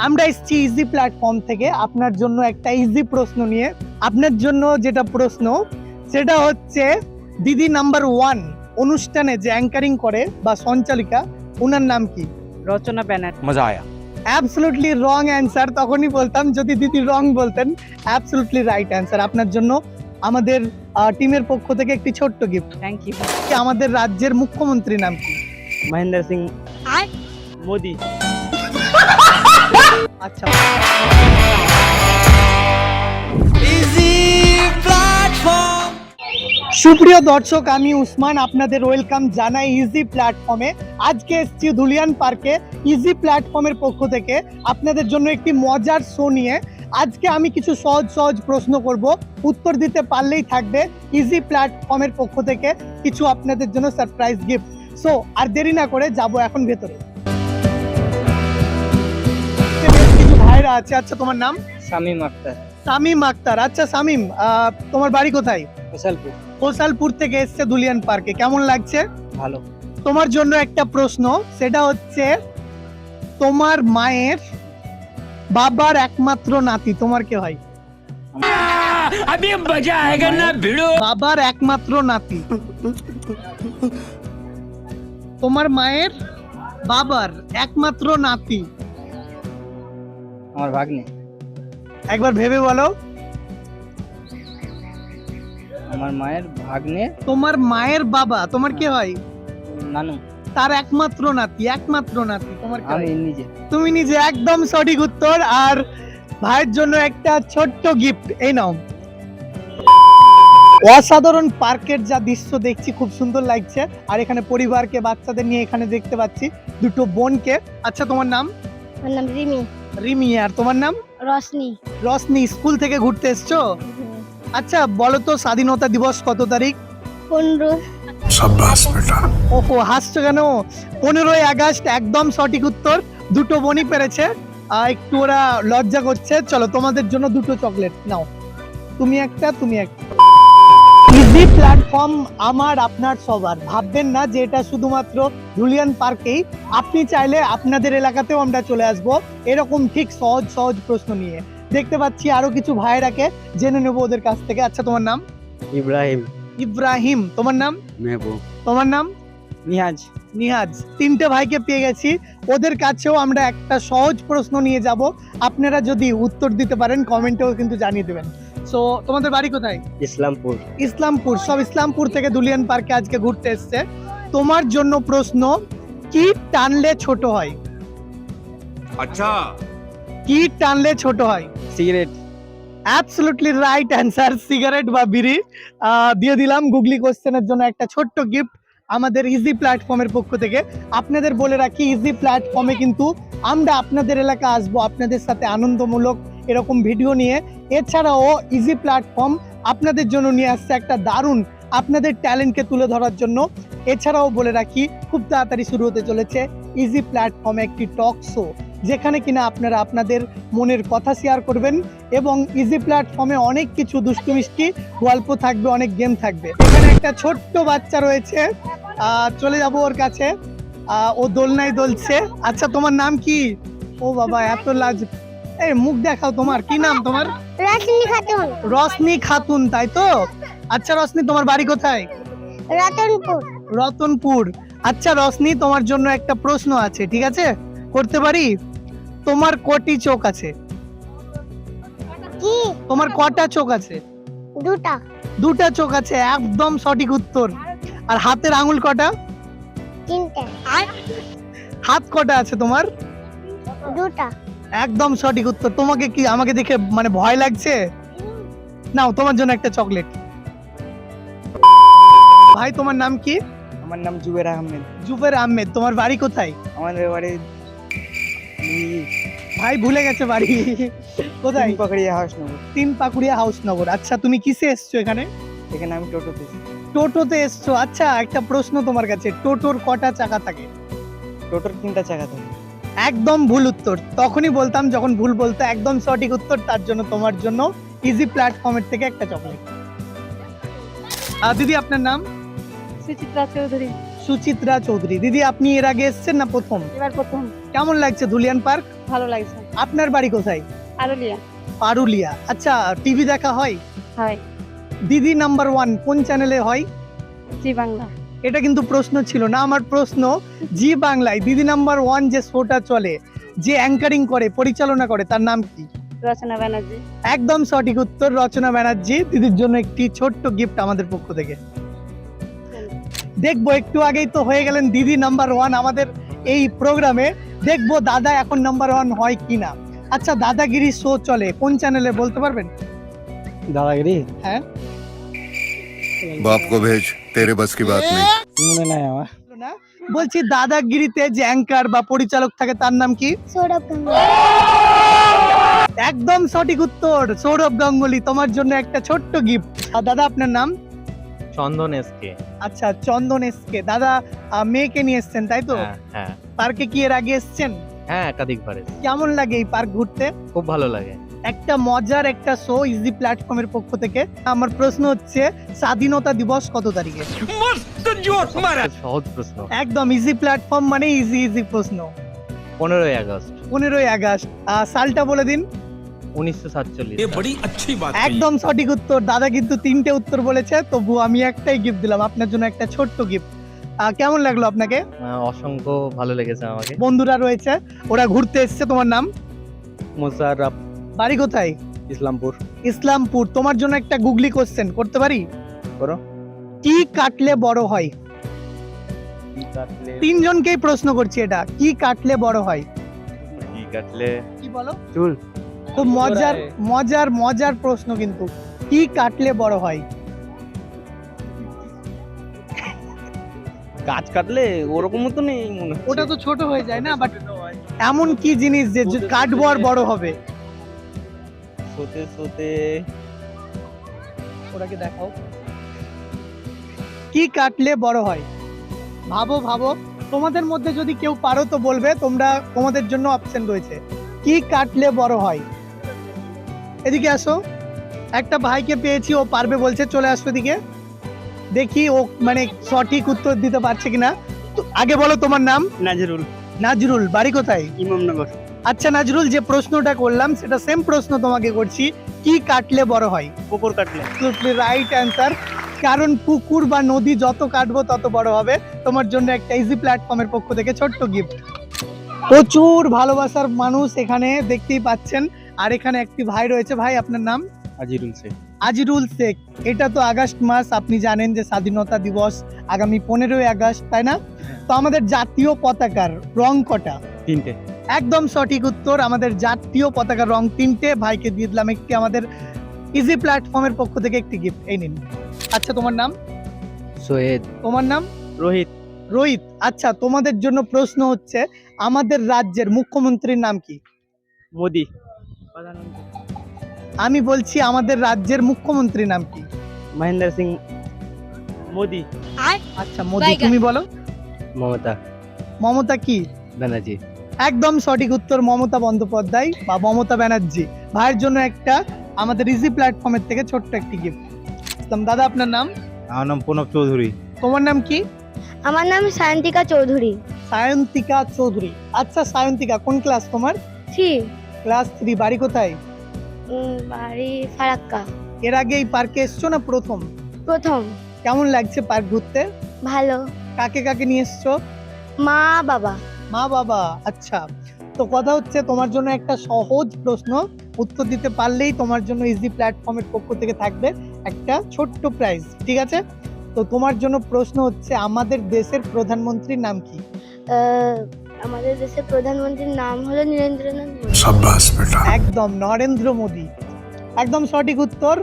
আমরা এসেছি easy platform থেকে আপনার জন্য একটা ইজি প্রশ্ন নিয়ে। আপনার জন্য যেটা প্রশ্ন সেটা হচ্ছে দিদি নাম্বার 1 অনুষ্ঠানে যে অ্যাঙ্কারিং করে বা সঞ্চালিকা ওনার নাম কি? রচনা ব্যানার্জি। मजा आया। Absolutely wrong answer. তখনই বলতাম যদি দিদি রং বলতেন। Absolutely right answer. আপনার জন্য আমাদের টিমের পক্ষ থেকে একটি ছোট্ট গিফট। Thank you. আমাদের রাজ্যের মুখ্যমন্ত্রীর নাম কি? মহেন্দ্র সিং মোদি। আচ্ছা, সুপ্রিয় দর্শক, আমি উসমান আপনাদের ওয়েলকাম জানাই ইজি প্ল্যাটফর্মে। আজকে এসেছি ধুলিয়ান পার্কে ইজি প্ল্যাটফর্মের পক্ষ থেকে আপনাদের জন্য একটি মজার শো নিয়ে। আজকে আমি কিছু সহজ সহজ প্রশ্ন করব, উত্তর দিতে পারলেই থাকবে ইজি প্ল্যাটফর্মের পক্ষ থেকে কিছু আপনাদের জন্য সারপ্রাইজ গিফট। সো আর দেরি না করে যাব এখন ভেতরে। কিছু ভাইরা আছে। আচ্ছা, তোমার নাম? শামীম আক্তার। শামীম আক্তার। আচ্ছা শামীম, তোমার বাড়ি কোথায়? কোশালপুর। কোশালপুর থেকে এসছে ধুলিয়ান পার্কে, কেমন লাগছে? ভালো। তোমার জন্য একটা প্রশ্ন, সেটা হচ্ছে তোমার মায়ের বাবার একমাত্র নাতি তোমার কে হয়? अभी मजा आएगा ना भिड़ो। বাবার একমাত্র নাতি। তোমার মায়ের বাবার একমাত্র নাতি। আমার ভাগ্নে। একবার ভেবে বলো। আমার মায়ের ভাগ্নে। তোমার মায়ের বাবা তোমার কে হয়? নানু। তার একমাত্র নাতি। একমাত্র নাতি তোমার কে হয়? আমি নিজে। তুমি নিজে। একদম সঠিক উত্তর। আর ভাইয়ের জন্য একটা ছোট্ট গিফট, এই নাও। অসাধারণ পার্কের যা দৃশ্য দেখছি, খুব সুন্দর লাগছে। আর এখানে পরিবারকে, বাচ্চাদের নিয়ে এখানে দেখতে পাচ্ছি দুটো বোনকে। আচ্ছা, তোমার নাম? আমার নাম রিমি। রিমি। আর তোমার নাম? রশনি। রশনি। স্কুল থেকে ঘুরতে এসছো? আচ্ছা, বলো তো স্বাধীনতা দিবস কত তারিখ? 15। शाबाश बेटा। ওহো, হাসছো কেন? 15ই আগস্ট। একদম সঠিক উত্তর। দুটো বোনই পেরেছে। একটু ওরা লজ্জা করছে। চলো, তোমাদের জন্য দুটো চকলেট নাও। তুমি একটা, তুমি একটা। ইজি প্ল্যাটফর্ম আমার, আপনার, সবার। ভাববেন না যে এটা শুধুমাত্র ধুলিয়ান পার্কেই। আপনি চাইলে আপনাদের এলাকাতেও আমরা চলে আসব এরকম ঠিক সহজ সহজ প্রশ্ন নিয়ে। দেখতে পাচ্ছি আরো কিছু ভাইয়েরাকে, জেনে নেবো ওদের কাছ থেকে। আচ্ছা, তোমার নাম? ইব্রাহিম। ইব্রাহিম। তোমার নাম? महबूब। তোমার নাম? নিহাজ। নিহাজ। তিনটে ভাইকে পেয়ে গেছি। ওদের কাছেও আমরা একটা সহজ প্রশ্ন নিয়ে যাব। আপনারা যদি উত্তর দিতে পারেন কমেন্টেও কিন্তু জানিয়ে দেবেন। সো তোমাদের বাড়ি কোথায়? ইসলামপুর। ইসলামপুর। সব ইসলামপুর থেকে ধুলিয়ান পার্কে আজকে ঘুরতে এসছে। তোমার জন্য প্রশ্ন, কি টানলে ছোট হয়? अच्छा। কি টানলে ছোট হয়? Cigarette. Absolutely right answer. Cigarette বা বিড়ি। দিয়ে দিলাম গুগলি কোশ্চেনের জন্য একটা ছোট্ট গিফট আমাদের ইজি প্ল্যাটফর্মের পক্ষ থেকে। আপনাদের বলে রাখি, ইজি প্ল্যাটফর্মে কিন্তু আমরা আপনাদের এলাকা আসবো আপনাদের সাথে আনন্দমূলক এরকম ভিডিও নিয়ে। এছাড়াও ইজি প্ল্যাটফর্ম আপনাদের জন্য নিয়ে আসছে একটা দারুণ আপনাদের ট্যালেন্টকে তুলে ধরার জন্য। এছাড়াও বলে রাখি, খুব তাড়াতাড়ি শুরু হতে চলেছে ইজি প্ল্যাটফর্মে একটি টক শো, যেখানে কিনা আপনারা আপনাদের মনের কথা শেয়ার করবেন। এবং ইজি প্ল্যাটফর্মে অনেক কিছু দুষ্টু মিষ্টি গল্প থাকবে, অনেক গেম থাকবে। এখানে একটা ছোট্ট বাচ্চা রয়েছে, চলে যাব ওর কাছে। ও দোলনায় দোলছে। আচ্ছা, তোমার নাম কি? ও বাবা, এত লাজ। এই মুখ দেখাও, তোমার কি নাম? তোমার? রশনি খাতুন। রশনি খাতুন, তাই তো? আচ্ছা রশনি, তোমার বাড়ি কোথায়? রতনপুর। রতনপুর। আচ্ছা রশনি, তোমার জন্য একটা প্রশ্ন আছে, ঠিক আছে? করতে পারি? তোমার কটি চোখ আছে? কি? তোমার কটা চোখ আছে? দুটা। দুটা চোখ আছে। একদম সঠিক উত্তর। আর হাতের আঙুল কটা? 3টে। হাত কটা আছে তোমার? দুটা। একদম সঠিক উত্তর। তোমাকে কি আমাকে দেখে মানে ভয় লাগছে? নাও, তোমার জন্য একটা চকলেট। ভাই, তোমার নাম কি? আমার নাম জুবের আহমেদ। জুবের আহমেদ। তোমার বাড়ি কোথায়? আমাদের বাড়ি ভাই ভুলে গেছে বাড়ি। কোথায়? পাকড়িয়া হাউসনগর। 3 পাকুড়িয়া হাউসনগর। আচ্ছা, তুমি কিসে এসছো এখানে? এখানে আমি টোটোতে। টোটোতে এসছো। আচ্ছা, একটা প্রশ্ন তোমার কাছে, টোটোর কটা চাকা থাকে? টোটোর 3টা চাকা থাকে। একদম ভুল উত্তর। তখনই বলতাম যখন ভুল বলতো। একদম সঠিক উত্তর। তার জন্য তোমার জন্য ইজি প্ল্যাটফর্মের থেকে একটা চকলেট। দিদি, আপনার নাম? সুচিত্রা চৌধুরী। সুচিত্রা চৌধুরী। দিদি আপনি এর আগে এসেছেন না প্রথম? এবার প্রথম। কেমন লাগছে ধুলিয়ান পার্ক? ভালো লাগছে। আপনার বাড়ি কোথায়? আরুলিয়া। পারুলিয়া। আচ্ছা, টিভি দেখা হয়? হয়। দিদি নাম্বার 1 কোন চ্যানেলে হয়? জি বাংলা। এটা কিন্তু প্রশ্ন ছিল না, আমার প্রশ্ন জি বাংলায় দিদি নাম্বার 1 যে শোটা চলে, যে অ্যাঙ্কারিং করে, পরিচালনা করে, তার নাম কি? রচনা ব্যানার্জি। একদম সঠিক উত্তর, রচনা ব্যানার্জি। দিদির জন্য একটি ছোট্ট গিফট আমাদের পক্ষ থেকে। দেখবো একটু আগেই তো হয়ে গেলেন দিদি নাম্বার 1 আমাদের এই প্রোগ্রামে, দেখবো দাদা এখন নাম্বার 1 হয় কিনা। আচ্ছা, দাদাগিরি শো চলে কোন চ্যানেলে বলতে পারবেন? দাদাগিরি হ্যাঁ, बाप को भेज तेरे बस की बात नहीं। মনে নাই আমার। না বলছি দাদাগিরিতে যে অ্যাঙ্কার বা পরিচালক থাকে তার নাম কি? সৌরভ গাঙ্গুলি। একদম সঠিক উত্তর, সৌরভ গাঙ্গুলি। তোমার জন্য একটা ছোট্ট গিফট। দাদা আপনার নাম? চন্দন এসকে। আচ্ছা, চন্দন এসকে। দাদা মেয়েকে নিয়ে এসছেন তাই তো? হ্যাঁ পার্কে কি এর আগে এসছেন? হ্যাঁ, একাধিকবার এসেছি। কেমন লাগে এই পার্ক ঘুরতে? খুব ভালো লাগে। একটা মজার একটা শো ইজি প্ল্যাটফর্মের পক্ষ থেকে। আমার প্রশ্ন হচ্ছে স্বাধীনতা দিবস কত তারিখে? मस्त जोक मारा। সহজ প্রশ্ন। একদম ইজি প্ল্যাটফর্ম মানে ইজি ইজি প্রশ্ন। 15ই আগস্ট 15ই আগস্ট। সালটা বলে দিন। 1947। ये बड़ी अच्छी बात है। একদম সঠিক উত্তর। দাদা কিন্তু 3টে উত্তর বলেছে, তবু আমি একটাই গিফট দিলাম আপনার জন্য, একটা ছোট্ট গিফট। কেমন লাগলো আপনাকে? অসংখ্য ভালো লেগেছে আমাকে। বন্ধুরা রয়েছে, ওরা ঘুরতে এসেছে। তোমার নাম? মোশাররফ। বাড়ি কোথায়? ইসলামপুর। ইসলামপুর। তোমার জন্য একটা গুগলি কোশ্চেন করতে পারি? করো। কি কাটলে বড় হয়? কি কাটলে? তিনজনকেই প্রশ্ন করছি এটা, কি কাটলে বড় হয়? কি কাটলে? কি বলো? চুল। খুব মজার মজার মজার প্রশ্ন কিন্তু। কি কাটলে বড় হয়? গাছ কাটলে ওরকমও তো নেই মনে হচ্ছে। ওটা তো ছোট হয়ে যায় না, বাট এমন কি জিনিস যে কাটবো আর বড় হবে? সোতে সোতে ওটাকে দেখাও। কি কাটলে বড় হয়? ভাবো ভাবো। তোমাদের মধ্যে যদি কেউ পারো তো বলবে, তোমাদের জন্য অপশন রয়েছে। কি কাটলে বড় হয়? এদিকে আসো। একটা ভাইকে পেয়েছি, ও পারবে বলছে, চলে আসো এদিকে। দেখি ও মানে সঠিক উত্তর দিতে পারছে কিনা। তো আগে বলো তোমার নাম? নাজরুল। নাজরুল। বাড়ি কোথায়? ইমামনগর। আচ্ছা নাজরুল, যে প্রশ্নটা করলাম সেটা সেম প্রশ্ন তোমাকে করছি। কি কাটলে বড় হয়? পুকুর কাটলে। Right answer. কারণ পুকুর বা নদী যত কাটবো তত বড় হবে। তোমার জন্য একটা ইজি প্ল্যাটফর্মের পক্ষ থেকে ছোট্ট গিফট। প্রচুর ভালোবাসার মানুষ এখানে দেখতেই পাচ্ছেন। আর এখানে একটি ভাই রয়েছে। ভাই আপনার নাম? আজিরুল শেখ। আজিরুল শেখ। এটা তো আগস্ট মাস, আপনি জানেন যে স্বাধীনতা দিবস আগামী 15ই আগস্ট, তাই না? তো আমাদের জাতীয় পতাকার রং কটা? 3টে। একদম সঠিক উত্তর। আমাদের জাতীয় পতাকার রং 3টে। ভাইকে দিয়ে দিলাম একটি আমাদের ইজি প্ল্যাটফর্মের পক্ষ থেকে একটি গিফট। এই নিন। আচ্ছা তোমার নাম? সোহেদ। তোমার নাম? রোহিত। রোহিত। আচ্ছা, তোমাদের জন্য প্রশ্ন হচ্ছে আমাদের রাজ্যের মুখ্যমন্ত্রীর নাম কি? মোদি। আমি বলছি আমাদের রাজ্যের মুখ্যমন্ত্রীর নাম কি? মহেন্দ্র সিং মোদি। আচ্ছা মোদি। তুমি বলো। মমতা মমতা কি? ব্যানার্জি। একদম সঠিক উত্তর, মমতা বন্দ্যোপাধ্যায় বা মমতা ব্যানার্জি। ভাইয়ের জন্য একটা আমাদের ইজি প্ল্যাটফর্মের থেকে ছোট্ট একটি গিফট। দাদা আপনার নাম? আমার নাম প্রণব চৌধুরী। তোমার নাম কি? আমার নাম সায়ন্তিকা চৌধুরী। সায়ন্তিকা চৌধুরী। আচ্ছা সায়ন্তিকা, কোন ক্লাস তোমার? 3। ক্লাস 3। বাড়ি কোথায়? বাড়ি ফারাক্কা। এর আগে এই পার্কে এসছো না প্রথম? প্রথম। কেমন লাগছে পার্ক ঘুরতে? ভালো। কাকে কাকে নিয়ে এসছো? মা বাবা। মা বাবা। আচ্ছা, তো কথা হচ্ছে তোমার জন্য একটা সহজ প্রশ্ন, উত্তর দিতে পারলেই তোমার জন্য ইজি প্ল্যাটফর্মের পক্ষ থেকে থাকবে একটা ছোট্ট প্রাইজ, ঠিক আছে? তো তোমার জন্য প্রশ্ন হচ্ছে আমাদের দেশের প্রধানমন্ত্রীর নাম কি? আমাদের দেশের প্রধানমন্ত্রীর নাম হলো নরেন্দ্রনাথ মোদী। शाबाश बेटा। একদম নরেন্দ্র মোদী। একদম সঠিক উত্তর।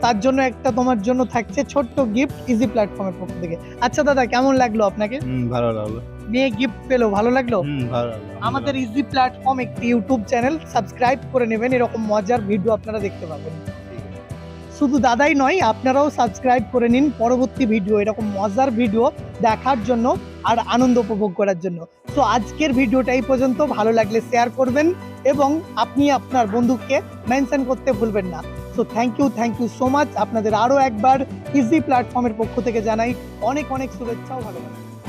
তার জন্য একটা তোমার জন্য থাকছে ছোট্ট গিফট ইজি প্ল্যাটফর্মের পক্ষ থেকে। আচ্ছা দাদা, কেমন লাগলো আপনাকে? ভালো লাগলো। মেয়ে গিফট পেলো, ভালো লাগলো? ভালো লাগলো। আমাদের ইজি প্ল্যাটফর্ম একটি ইউটিউব চ্যানেল, সাবস্ক্রাইব করে নেবেন, এরকম মজার ভিডিও আপনারা দেখতে পাবেন। শুধু দাদাই নয়, আপনারাও সাবস্ক্রাইব করে নিন পরবর্তী ভিডিও, এরকম মজার ভিডিও দেখার জন্য আর আনন্দ উপভোগ করার জন্য। তো আজকের ভিডিওটা এই পর্যন্ত। ভালো লাগলে শেয়ার করবেন এবং আপনি আপনার বন্ধুকে মেনশন করতে ভুলবেন না। So thank you so much. আপনাদের আরো একবার ইজি প্ল্যাটফর্মের পক্ষ থেকে জানাই অনেক অনেক শুভেচ্ছা ও ভালোবাসা।